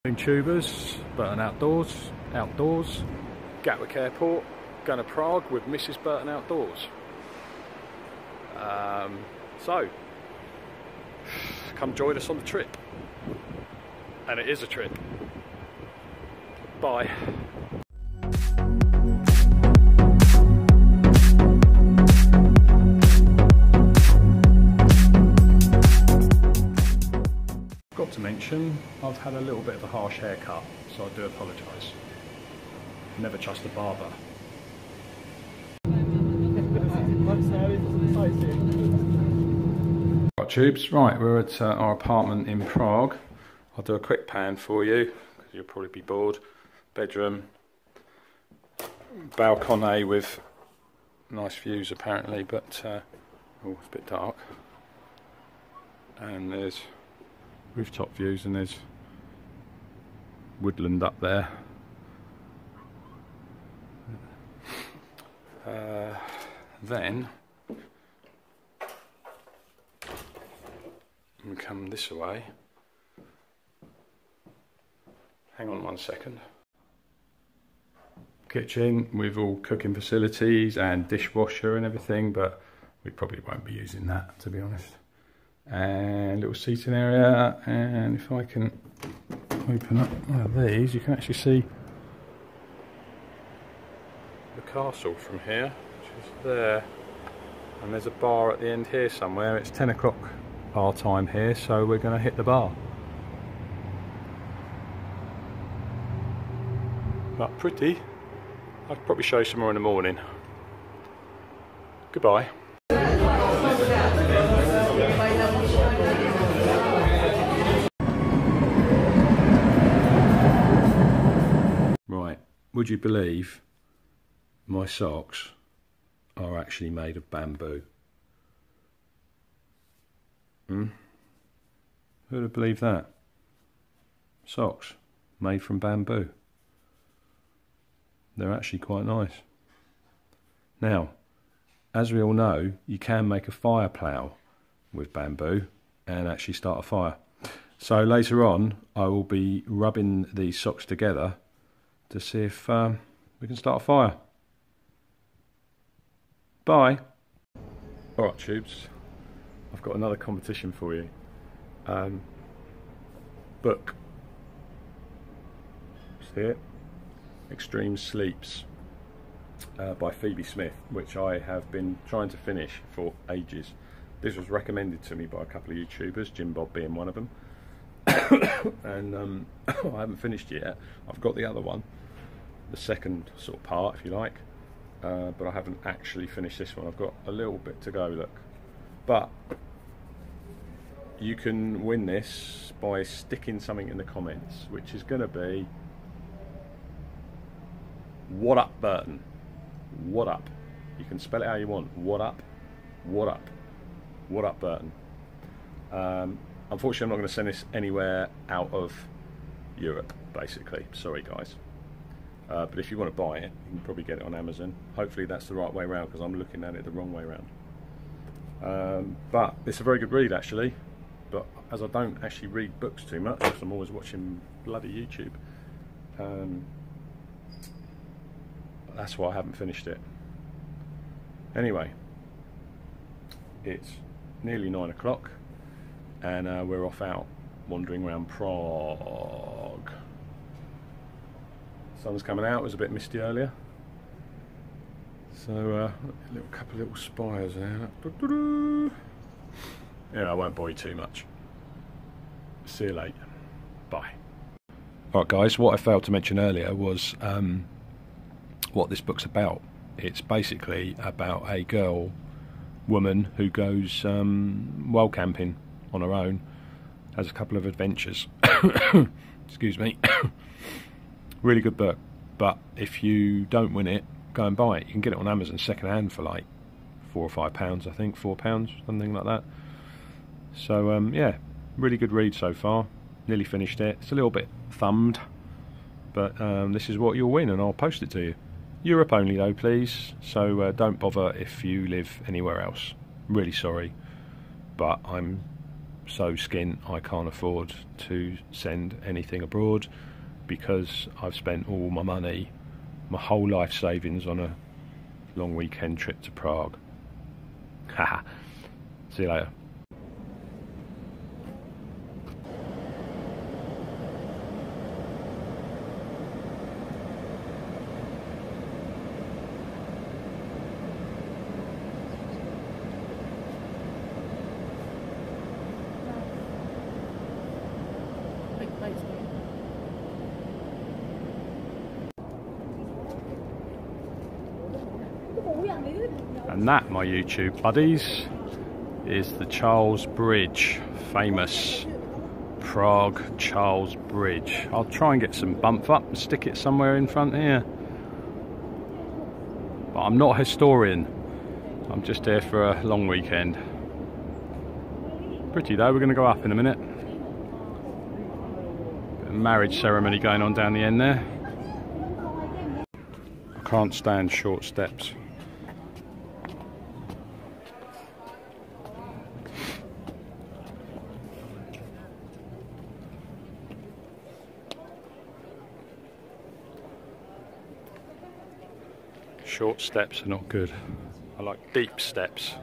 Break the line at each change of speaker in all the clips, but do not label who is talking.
Tubers, Burton Outdoors, Gatwick Airport, going to Prague with Mrs Burton Outdoors. So, come join us on the trip. And it is a trip. Bye. Got to mention, I've had a little bit of a harsh haircut, so I do apologise. Never trust a barber. Right, tubes, right, we're at our apartment in Prague. I'll do a quick pan for you, because you'll probably be bored. Bedroom, balcony with nice views apparently, but oh, it's a bit dark. And there's rooftop views, and there's woodland up there. Then we come this way. Hang on 1 second. Kitchen with all cooking facilities and dishwasher and everything, but we probably won't be using that, to be honest. And little seating area, and if I can open up one of these, you can actually see the castle from here, which is there. And there's a bar at the end here somewhere. It's 10 o'clock our time here, so we're going to hit the bar. But pretty. I'll probably show you some more in the morning. Goodbye. Right, would you believe my socks are actually made of bamboo? Who'd have believed that? Socks made from bamboo. They're actually quite nice. Now, as we all know, you can make a fire plough with bamboo and actually start a fire. So later on, I will be rubbing these socks together to see if we can start a fire. Bye. Alright tubes, I've got another competition for you. Book. See it? Extreme Sleeps by Phoebe Smith, which I have been trying to finish for ages. This was recommended to me by a couple of YouTubers, Jim Bob being one of them. And I haven't finished it yet. I've got the other one, the second sort of part, if you like, but I haven't actually finished this one. I've got a little bit to go, look. But you can win this by sticking something in the comments, which is going to be, what up Burton? What up? You can spell it how you want. What up? What up? What up Burton? Unfortunately I'm not going to send this anywhere out of Europe, basically. Sorry guys. But if you want to buy it, you can probably get it on Amazon. Hopefully that's the right way around, because I'm looking at it the wrong way around. But it's a very good read actually. But as I don't actually read books too much, because I'm always watching bloody YouTube, that's why I haven't finished it. Anyway, it's nearly 9 o'clock and we're off out wandering around Prague. Sun's coming out. It was a bit misty earlier, so a couple of little spires there. Yeah, I won't bore you too much. See you later. Bye. Alright guys, what I failed to mention earlier was what this book's about. It's basically about a woman who goes wild camping on her own, has a couple of adventures. Excuse me. Really good book, but if you don't win it, go and buy it. You can get it on Amazon second hand for like £4 or £5, I think, £4, something like that. So yeah, really good read so far. Nearly finished it. It's a little bit thumbed, but this is what you'll win, and I'll post it to you. Europe only though, please, so don't bother if you live anywhere else. Really sorry, but I'm so skint I can't afford to send anything abroad, because I've spent all my money, my whole life savings, on a long weekend trip to Prague. Haha. See you later. And that, my YouTube buddies, is the Charles Bridge, famous Prague Charles Bridge. I'll try and get some bump up and stick it somewhere in front here. But I'm not a historian, I'm just here for a long weekend. Pretty though, we're going to go up in a minute. Bit of marriage ceremony going on down the end there. I can't stand short steps. Short steps are not good. I like deep steps.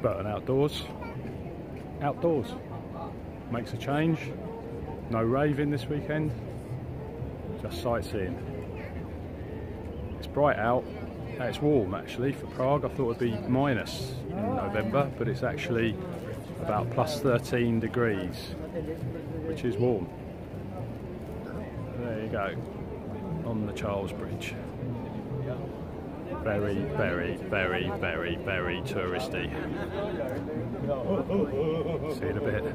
Burton Outdoors. Outdoors. Makes a change. No raving this weekend, just sightseeing. It's bright out, it's warm actually for Prague. I thought it'd be minus in November, but it's actually about plus 13 degrees, which is warm. There you go, on the Charles Bridge. Very, very, very, very, very touristy. See you in a bit.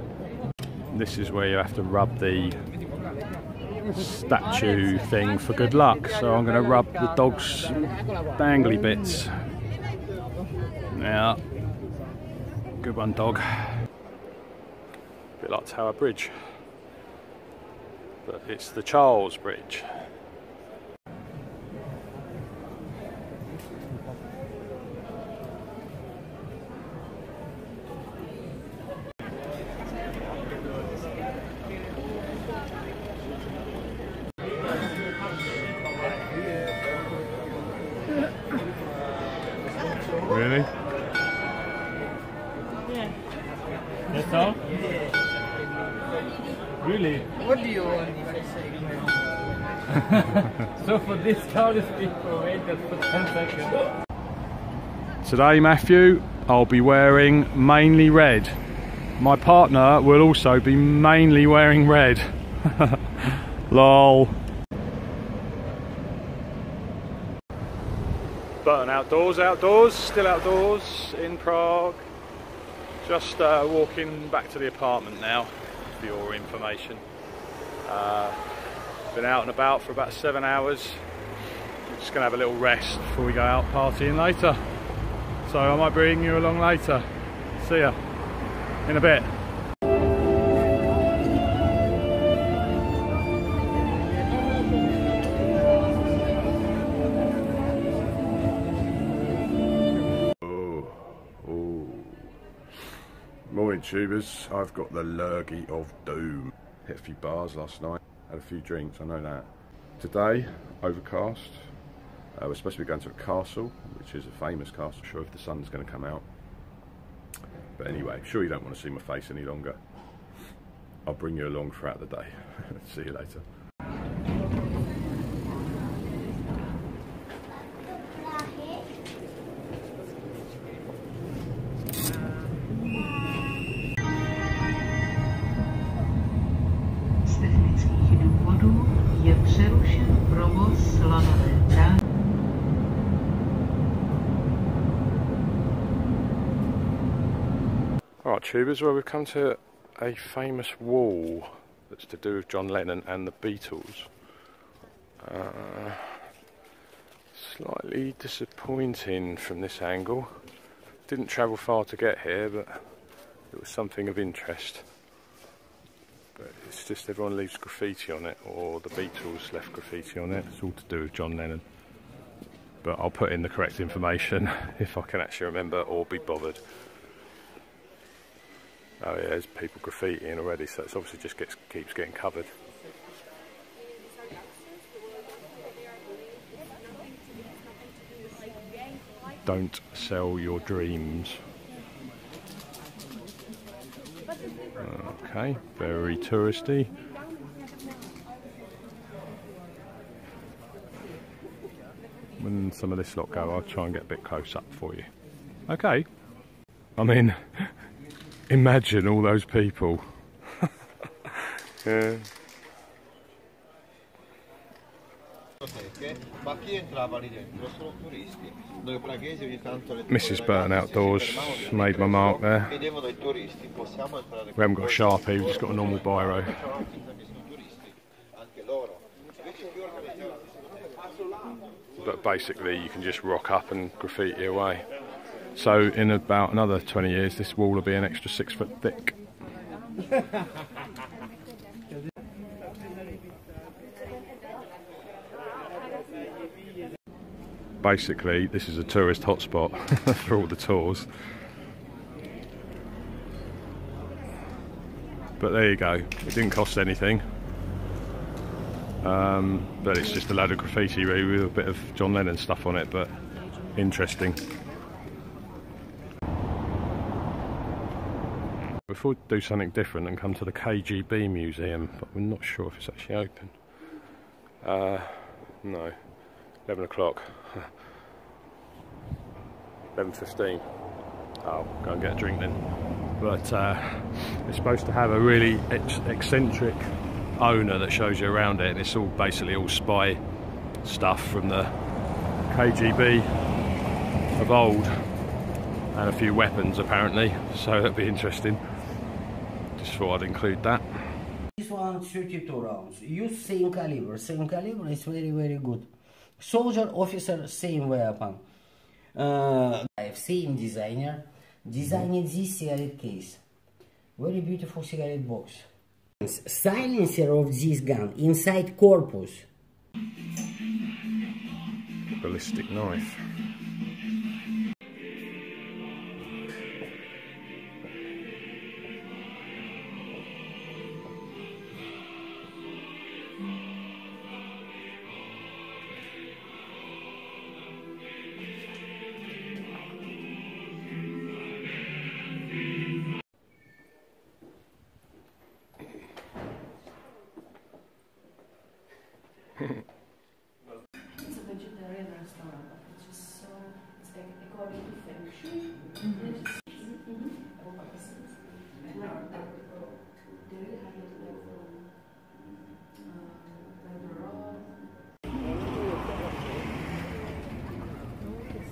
This is where you have to rub the statue thing for good luck. So I'm going to rub the dog's dangly bits. Yeah, good one, dog. A bit like Tower Bridge, but it's the Charles Bridge.
Really? Yeah. That's all? Really?
What do you want?
So for this tallest people, wait just for 10 seconds.
Today, Matthew, I'll be wearing mainly red. My partner will also be mainly wearing red. Lol. Burton Outdoors, still outdoors in Prague. Just walking back to the apartment now, for your information. Been out and about for about 7 hours. Just gonna have a little rest before we go out partying later. So I might bring you along later. See ya in a bit. Morning tubers, I've got the lurgy of doom. Hit a few bars last night, had a few drinks, I know that. Today, overcast. We're supposed to be going to a castle, which is a famous castle. Not sure if the sun's going to come out. But anyway, sure you don't want to see my face any longer. I'll bring you along throughout the day. See you later. Alright tubers, well we've come to a famous wall that's to do with John Lennon and the Beatles. Slightly disappointing from this angle. Didn't travel far to get here, but it was something of interest. But it's just everyone leaves graffiti on it, or the Beatles left graffiti on it. It's all to do with John Lennon. But I'll put in the correct information if I can actually remember or be bothered. Oh yeah, there's people graffitiing already, so it's obviously just keeps getting covered. Don't sell your dreams. Okay, very touristy. When some of this lot go, I'll try and get a bit close up for you. Okay. I mean, imagine all those people. Yeah. Mrs Burton Outdoors made my mark there. We haven't got a Sharpie, we've just got a normal biro. But basically you can just rock up and graffiti away. So in about another 20 years this wall will be an extra 6 foot thick. Basically this is a tourist hotspot for all the tours. But there you go, it didn't cost anything. But it's just a load of graffiti really with a bit of John Lennon stuff on it, but interesting. Before we do something different and come to the KGB museum, but we're not sure if it's actually open. No, 11 o'clock. 11:15. I'll go and get a drink then. But it's supposed to have a really eccentric owner that shows you around it, and it's all basically all spy stuff from the KGB of old, and a few weapons apparently, so that'd be interesting. Just thought I'd include that.
This one 32 rounds. Use same caliber is very good. Soldier, officer, same weapon. I have same designer designed this cigarette case. Very beautiful cigarette box. Silencer of this gun inside corpus.
Ballistic knife.
It's a vegetarian restaurant, but it's just so, it's like according to feng shui.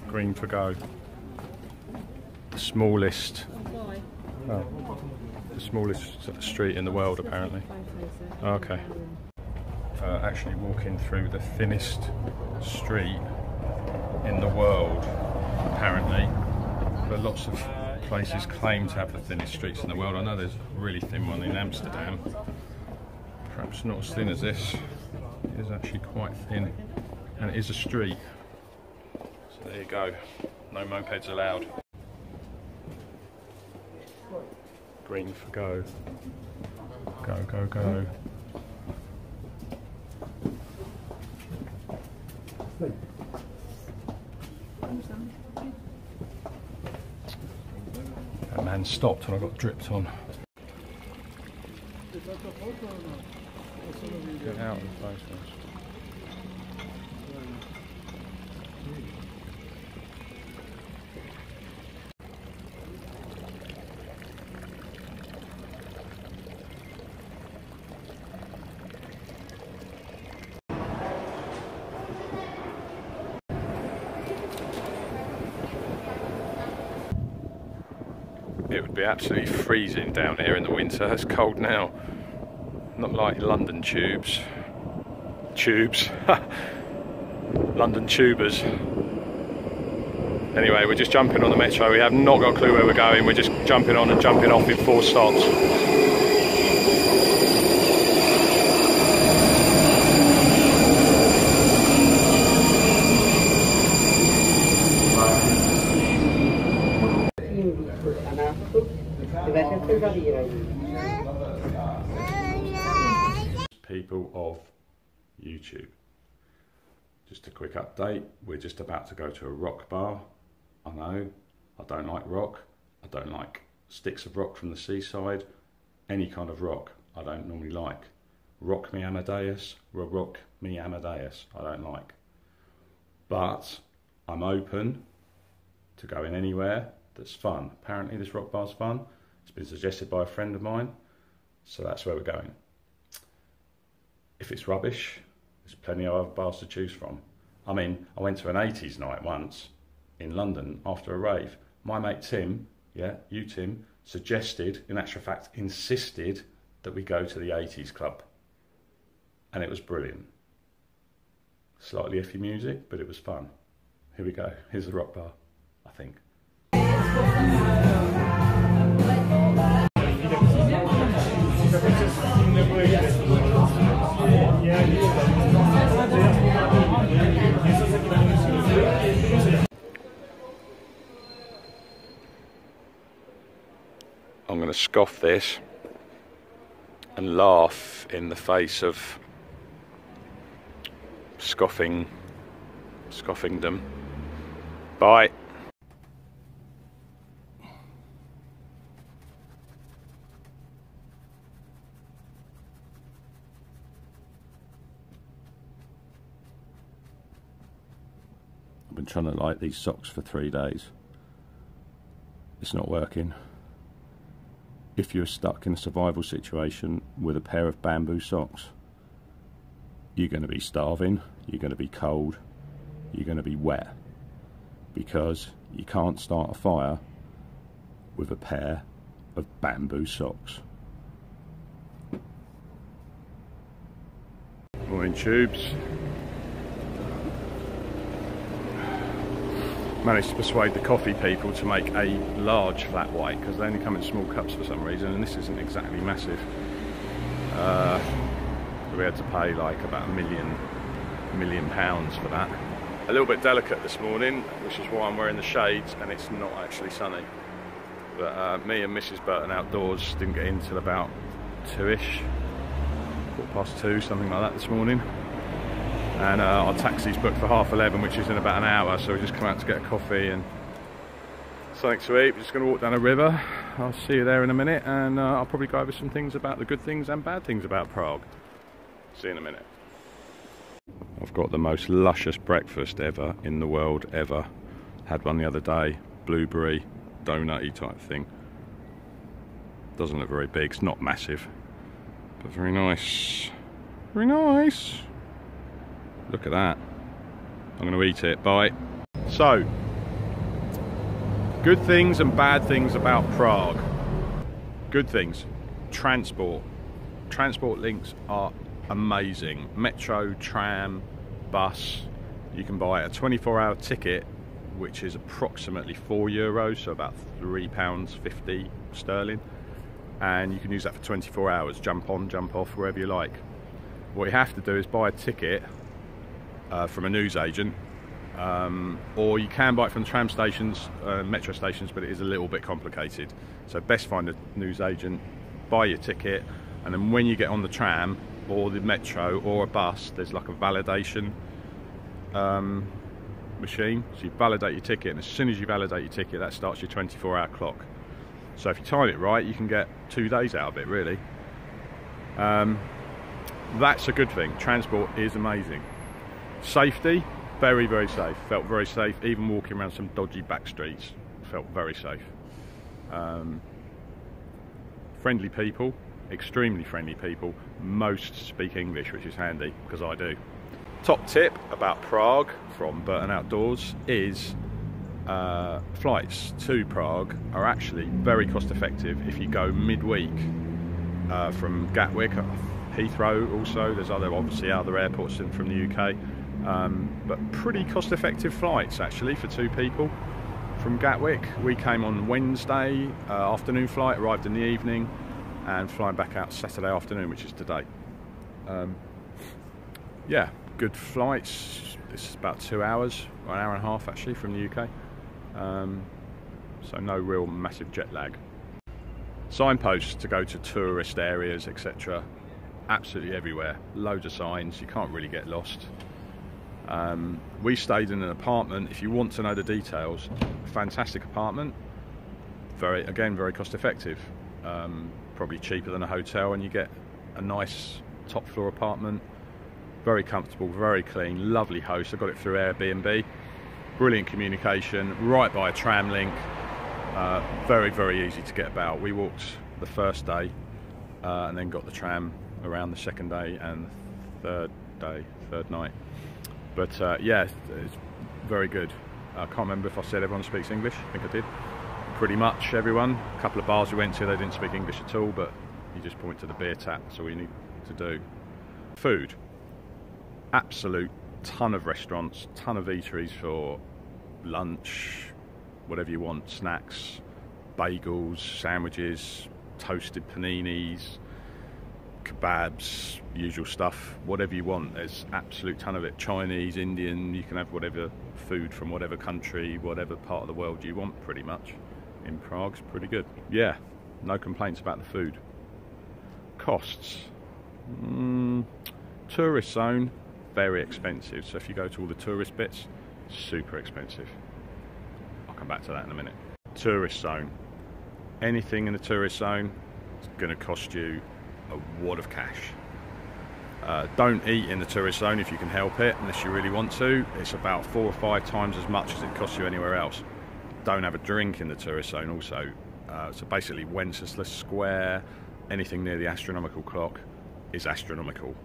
Green for go. The smallest, the smallest street in the world apparently. Okay. Actually walking through the thinnest street in the world apparently, but lots of places claim to have the thinnest streets in the world. I know there's a really thin one in Amsterdam, perhaps not as thin as this. It is actually quite thin, and it is a street, so there you go, no mopeds allowed. Green for go, go, go, go. That man stopped and I got dripped on. Get out of the place, man. It would be absolutely freezing down here in the winter. It's cold now. Not like London tubes. London tubers. Anyway, we're just jumping on the metro. We have not got a clue where we're going. We're just jumping on and jumping off in 4 stops. People of YouTube. Just a quick update. We're just about to go to a rock bar. I know, I don't like rock. I don't like sticks of rock from the seaside. Any kind of rock I don't normally like. Rock me Amadeus, rock me Amadeus I don't like. But I'm open to going anywhere that's fun. Apparently this rock bar's fun. It's been suggested by a friend of mine, so that's where we're going. If it's rubbish, there's plenty of other bars to choose from. I mean, I went to an 80s night once in London after a rave. My mate Tim, yeah, you Tim, suggested, in actual fact, insisted that we go to the 80s club. And it was brilliant. Slightly iffy music, but it was fun. Here we go. Here's the rock bar, I think. I'm going to scoff this and laugh in the face of scoffingdom. Bye. I've been trying to light these socks for 3 days. It's not working. If you're stuck in a survival situation with a pair of bamboo socks, you're going to be starving, you're going to be cold, you're going to be wet, because you can't start a fire with a pair of bamboo socks. Morning tubes. Managed to persuade the coffee people to make a large flat white, because they only come in small cups for some reason, and this isn't exactly massive. We had to pay like about £1 million for that. A little bit delicate this morning, which is why I'm wearing the shades, and it's not actually sunny. But me and Mrs Burton Outdoors didn't get in till about 2ish, 2:15, something like that this morning. And our taxi's booked for 11:30, which is in about an hour, so we just come out to get a coffee and something to eat. We're just going to walk down a river. I'll see you there in a minute, and I'll probably go over some things about the good things and bad things about Prague. See you in a minute. I've got the most luscious breakfast ever in the world ever. Had one the other day, blueberry, donutty type thing. Doesn't look very big, it's not massive, but very nice. Very nice. Look at that. I'm going to eat it. Bye. So, good things and bad things about Prague. Good things. Transport. Transport links are amazing. Metro, tram, bus. You can buy a 24-hour ticket, which is approximately €4, so about £3.50 sterling. And you can use that for 24 hours. Jump on, jump off, wherever you like. What you have to do is buy a ticket from a newsagent, or you can buy it from the tram stations, metro stations, but it is a little bit complicated. So best find a newsagent, buy your ticket, and then when you get on the tram or the metro or a bus, there's like a validation machine. So you validate your ticket, and as soon as you validate your ticket, that starts your 24-hour clock. So if you time it right, you can get 2 days out of it, really. That's a good thing. Transport is amazing. Safety, very, very safe. Felt very safe. Even walking around some dodgy back streets, felt very safe. Friendly people, extremely friendly people. Most speak English, which is handy, because I do. Top tip about Prague from Burton Outdoors is flights to Prague are actually very cost effective if you go midweek from Gatwick, Heathrow also. There's obviously other airports from the UK. but pretty cost-effective flights actually for 2 people from Gatwick. We came on Wednesday afternoon flight, arrived in the evening, and flying back out Saturday afternoon, which is today. Yeah, good flights. This is about 2 hours, or an hour and a half actually, from the UK. So no real massive jet lag. Signposts to go to tourist areas, etc. Absolutely everywhere. Loads of signs. You can't really get lost. We stayed in an apartment. If you want to know the details, fantastic apartment. Very cost effective. Probably cheaper than a hotel, and you get a nice top floor apartment. Very comfortable, very clean, lovely host. I got it through Airbnb. Brilliant communication, right by a tram link. Very easy to get about. We walked the first day and then got the tram around the second day and third night. But yeah, it's very good. I can't remember if I said everyone speaks English. I think I did. Pretty much everyone. A couple of bars we went to, they didn't speak English at all, but you just point to the beer tap. That's all you need to do. Food. Absolute ton of restaurants, ton of eateries for lunch, whatever you want, snacks, bagels, sandwiches, toasted paninis, kebabs, usual stuff, whatever you want. There's absolute ton of it. Chinese, Indian, you can have whatever food from whatever country, whatever part of the world you want, pretty much. In Prague, it's pretty good. Yeah, no complaints about the food. Costs. Tourist zone, very expensive. So if you go to all the tourist bits, super expensive. I'll come back to that in a minute. Tourist zone. Anything in the tourist zone is going to cost you a wad of cash. Don't eat in the tourist zone if you can help it, unless you really want to. It's about 4 or 5 times as much as it costs you anywhere else. Don't have a drink in the tourist zone also. So basically Wenceslas Square, anything near the astronomical clock is astronomical.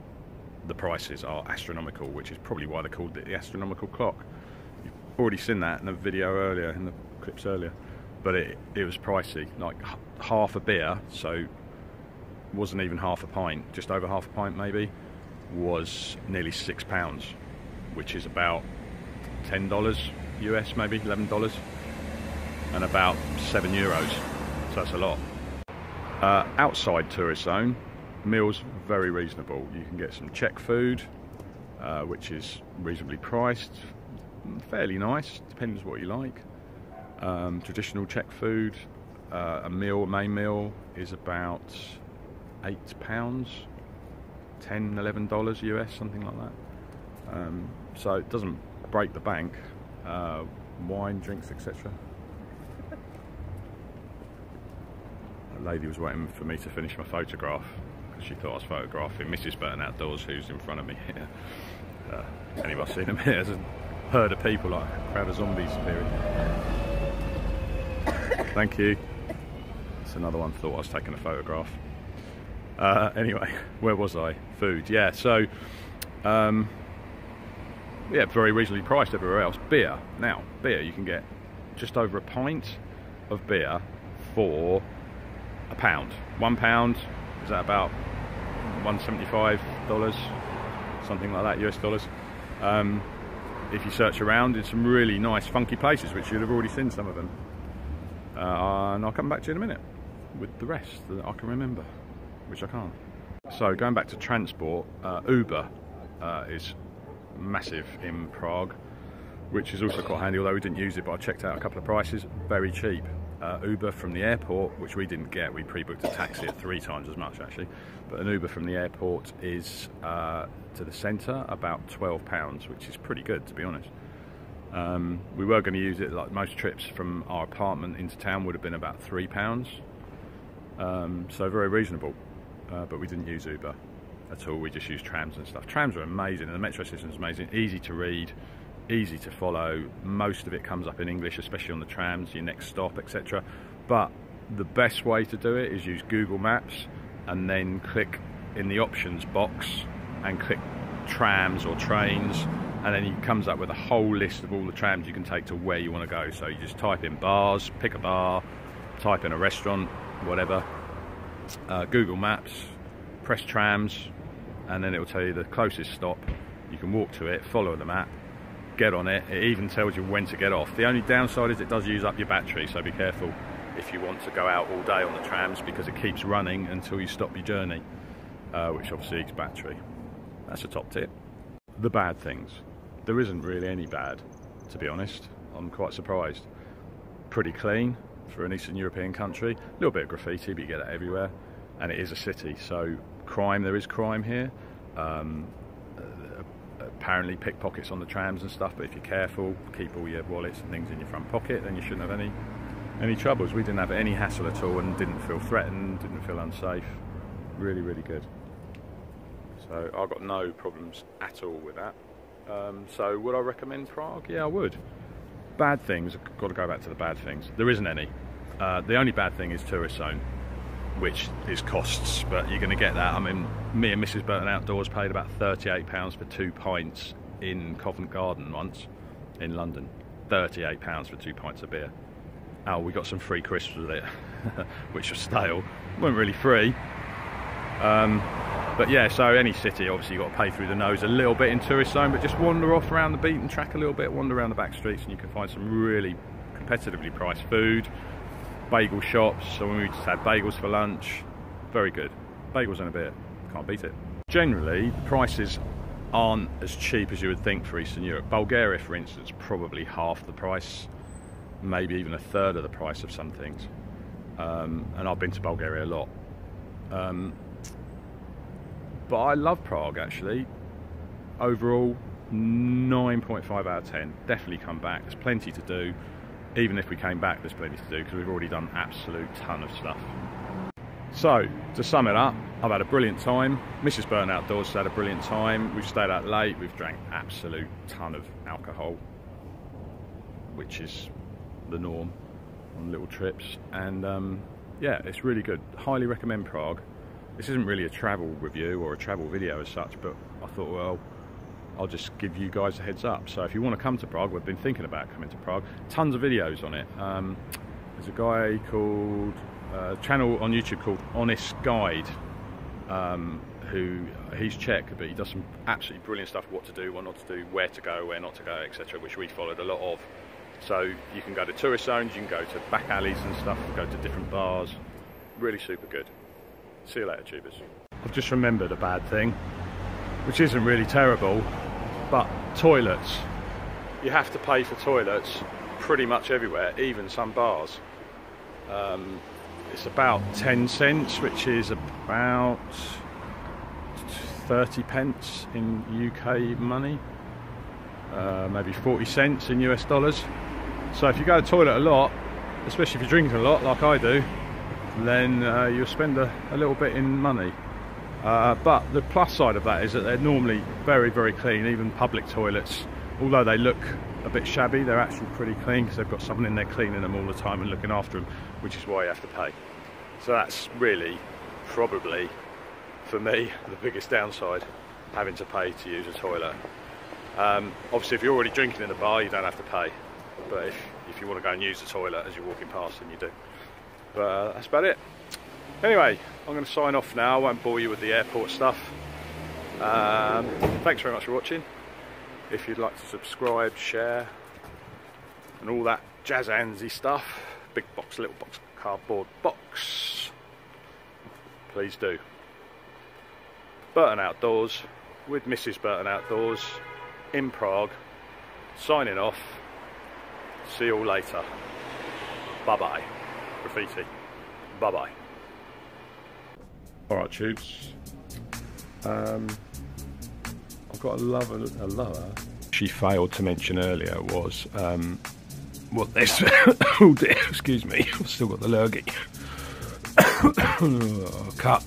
The prices are astronomical, which is probably why they called it the astronomical clock. You've already seen that in the video earlier, in the clips earlier. But it was pricey, like half a beer, so wasn't even half a pint, just over half a pint maybe, was nearly £6, which is about $10 US, maybe $11, and about €7, so that's a lot. Outside tourist zone, meals very reasonable. You can get some Czech food, which is reasonably priced, fairly nice, depends what you like. Traditional Czech food, a main meal is about £8, $10, $11 US, something like that. So it doesn't break the bank. Wine, drinks, etc. A lady was waiting for me to finish my photograph because she thought I was photographing Mrs Burton Outdoors, who's in front of me here. Anyone's seen them here? There's a herd of people, like a crowd of zombies appearing. Thank you. That's another one, thought I was taking a photograph. Anyway, where was I? Food, yeah, so yeah, very reasonably priced everywhere else. Beer, now, beer, you can get just over a pint of beer for £1. £1, is that about $175, something like that, US dollars. If you search around in some really nice funky places, which you'll have already seen some of them. And I'll come back to you in a minute with the rest that I can remember, which I can't. So going back to transport, Uber is massive in Prague, which is also quite handy, although we didn't use it, but I checked out a couple of prices, very cheap. Uber from the airport, which we didn't get, we pre-booked a taxi at 3 times as much actually, but an Uber from the airport is to the centre about £12, which is pretty good, to be honest. We were going to use it, like most trips from our apartment into town would have been about £3, so very reasonable, but we didn't use Uber at all. We just used trams and stuff. Trams are amazing, and the metro system is amazing, easy to read, easy to follow. Most of it comes up in English, especially on the trams, your next stop, etc. But the best way to do it is use Google Maps and then click in the options box and click trams or trains, and then it comes up with a whole list of all the trams you can take to where you want to go. So you just type in bars, pick a bar, type in a restaurant, whatever, Google Maps, press trams, and then it will tell you the closest stop You can walk to it, follow the map, get on it. It even tells you when to get off. The only downside is it does use up your battery, so be careful if you want to go out all day on the trams, because it keeps running until you stop your journey, which obviously eats battery. That's a top tip. The bad things. There isn't really any bad, to be honest. I'm quite surprised. Pretty clean for an Eastern European country. A little bit of graffiti, but you get that everywhere. And it is a city, so crime, there is crime here. Apparently pickpockets on the trams and stuff, but if you're careful, keep all your wallets and things in your front pocket, then you shouldn't have any troubles. We didn't have any hassle at all and didn't feel threatened, didn't feel unsafe. Really, really good. So I've got no problems at all with that. So would I recommend Prague? Yeah, I would. Bad things, I've got to go back to the bad things. There isn't any. The only bad thing is tourist zone, which is costs, but you're going to get that. I mean, me and Mrs Burton Outdoors paid about £38 for 2 pints in Covent Garden once in London. £38 for 2 pints of beer. Oh, we got some free crisps with it, which was stale. Weren't really free. But yeah, so any city, obviously you've got to pay through the nose a little bit in tourist zone, but just wander off around the beaten track a little bit, wander around the back streets, and you can find some really competitively priced food. Bagel shops, so when we just had bagels for lunch, very good. Bagels and a beer, can't beat it. Generally, the prices aren't as cheap as you would think for Eastern Europe. Bulgaria, for instance, probably half the price, maybe even a third of the price of some things. And I've been to Bulgaria a lot. But I love Prague, actually. Overall, 9.5 out of 10. Definitely come back, there's plenty to do. Even if we came back, there's plenty to do because we've already done absolute ton of stuff. So, to sum it up, I've had a brilliant time. Mrs Burton Outdoors has had a brilliant time. We've stayed out late, we've drank absolute ton of alcohol, which is the norm on little trips. And yeah, it's really good. Highly recommend Prague. This isn't really a travel review or a travel video as such, but I thought, well, I'll just give you guys a heads up. So if you want to come to Prague, we've been thinking about coming to Prague. Tons of videos on it. There's a guy called, channel on YouTube called Honest Guide, he's Czech, but he does some absolutely brilliant stuff, what to do, what not to do, where to go, where not to go, etc., which we followed a lot of. So you can go to tourist zones, you can go to back alleys and stuff, go to different bars. Really super good. See you later, tubers. I've just remembered a bad thing, which isn't really terrible, but toilets. You have to pay for toilets pretty much everywhere, even some bars. It's about 10 cents, which is about 30 pence in UK money, maybe 40 cents in US dollars. So if you go to the toilet a lot, especially if you're drinking a lot like I do, then you'll spend a little bit in money. But the plus side of that is that they're normally very, very clean. Even public toilets, although they look a bit shabby, they're actually pretty clean because they've got someone in there cleaning them all the time and looking after them, which is why you have to pay. So that's really, probably, for me, the biggest downside, having to pay to use a toilet. Obviously, if you're already drinking in the bar, you don't have to pay. But if you want to go and use the toilet as you're walking past, then you do. But that's about it. Anyway, I'm going to sign off now. I won't bore you with the airport stuff. Thanks very much for watching. If you'd like to subscribe, share, and all that jazz-handsy stuff, big box, little box, cardboard box, please do. Burton Outdoors with Mrs Burton Outdoors in Prague, signing off. See you all later. Bye-bye. Graffiti. Bye-bye. Alright, tubes. I've got a lover. She failed to mention earlier was what this oh dear, excuse me, I've still got the lurgy. Cut.